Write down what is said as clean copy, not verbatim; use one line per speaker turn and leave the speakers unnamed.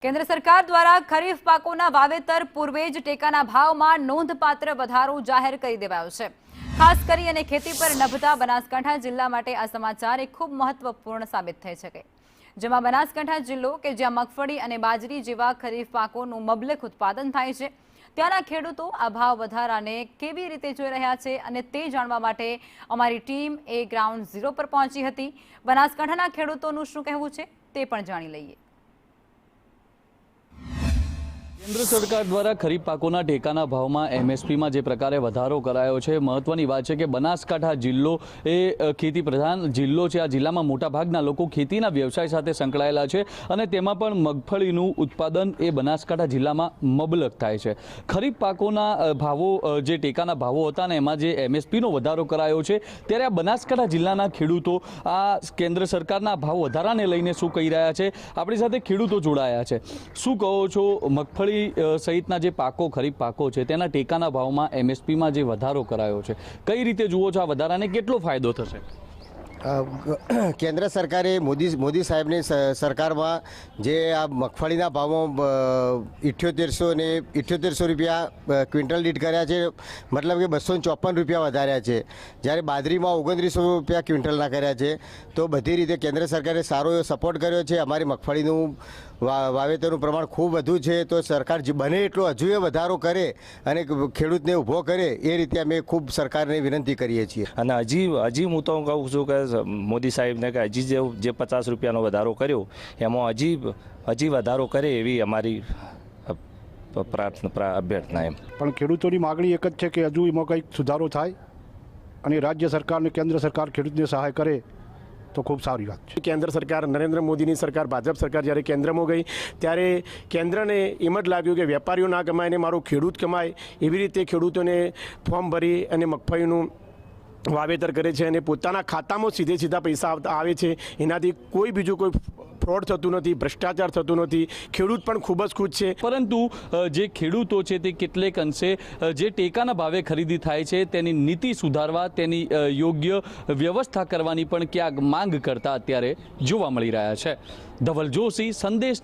કેન્દ્ર સરકાર દ્વારા ખરીફ પાકોના વાવેતર પૂર્વે જ ટેકાના ભાવમાં નોંધપાત્ર વધારો જાહેર કરી દેવાયો છે। ખાસ કરીને ખેતી પર નભતા બનાસકાંઠા જિલ્લા માટે આ સમાચાર ખૂબ મહત્વપૂર્ણ સાબિત થઈ શકે, જેમાં બનાસકાંઠા જિલ્લો કે જ્યાં મગફળી અને બાજરી જેવા ખરીફ પાકોનું મબલખ ઉત્પાદન થાય છે, ત્યાંના ખેડૂતો આ ભાવ વધારાને કેવી રીતે જોઈ રહ્યા છે અને તે જાણવા માટે અમારી ટીમ ગ્રાઉન્ડ ઝીરો પર પહોંચી હતી। બનાસકાંઠાના ખેડૂતોનું શું કહેવું છે તે પણ જાણી લઈએ।
केंद्र सरकार द्वारा खरीफ पाकोना टेकाना भावमां एमएसपी में जे प्रकारे वधारो करायो छे। महत्वनी बात छे के बनासकांठा जिल्लो ए खेती प्रधान जिल्लो छे। आ जिल्लामां मोटा भागना लोको खेतीना व्यवसाय साथे संकळायेला छे अने तेमां पण मगफळीनुं उत्पादन ए बनासकांठा जिल्लामां मबलक थाय छे। खरीफ पाकोना भावो जे टेकाना भावो हता ने एमां जे एमएसपीनो वधारो करायो छे, त्यारे आ बनासकांठा जिल्लाना खेडूतो आ केंद्र सरकारना भाव वधाराने लईने शुं कही रह्या छे। आपणी साथे खेडूतो जोडाया छे। शुं कहो छो, मगफળી सहितना जे पाको खरीफ पाको छे तेना टेकाना भावमां एमएसपी में जे वधारो करायो छे, कई रीते जुओ छो आ वधाराने केटलो फायदो थशे?
केंद्र सरकारे मोदी साहेबनी सरकार में जे आ मगफळीना भावों 7800 ने 7800 रुपया क्विंटल दीठ कर्या छे, मतलब कि 254 रुपया वधार्या छे। ज्यारे बाजरी में 2900 रुपया क्विंटलना कर्या छे। तो बधी रीते केंद्र सरकारे सारो एवो सपोर्ट कर्यो छे। अमारी मगफळीनुं वावेतरनुं प्रमाण खूब वधु छे, तो सरकार बने एटलो हजू वधारो करे अने खेडूतने ऊभो करे ए रीते अमे खूब सरकारने विनंती करीए छीए।
अने हजी हूँ तो कहूँ छूँ कि मोदी साहेब ने हजी जे 50 रुपयानो वधारो कर्यो एमां हजी वधारो करे एवी अमारी प्रार्थना अभ्यर्थना एम।
पण खेडूतोनी मागणी एक ज छे कि हजू एमां कंईक सुधारो थाय अने राज्य सरकार ने केंद्र सरकार खेडूतने सहाय करे तो खूब सारी बात है।
केंद्र सरकार नरेंद्र मोदी सरकार भाजप सरकार જ્યારે કેન્દ્રમાં ગઈ ત્યારે કેન્દ્રને એમ જ લાગ્યું કે વેપારીઓ ના કમાય ને મારો ખેડૂત કમાય, એવી રીતે ખેડૂતોને ફોર્મ ભરી અને મગફળીનું વાવેતર કરે છે અને પોતાના ખાતામાં સીધા પૈસા આવે છે। એનાથી કોઈ બીજું કોઈ फ्रॉड थतुं नथी, भ्रष्टाचार थतुं नथी। खेडूत पण खूब ज खुश छे।
परंतु जे खेडूतो छे ते केटलेक अंशे जे टेकाना भावे खरीदी थाय छे तेनी नीति सुधारवा, तेनी योग्य व्यवस्था करवानी पण क्यांक मांग करता अत्यारे जोवा मळी रह्या छे। धवल जोशी, संदेश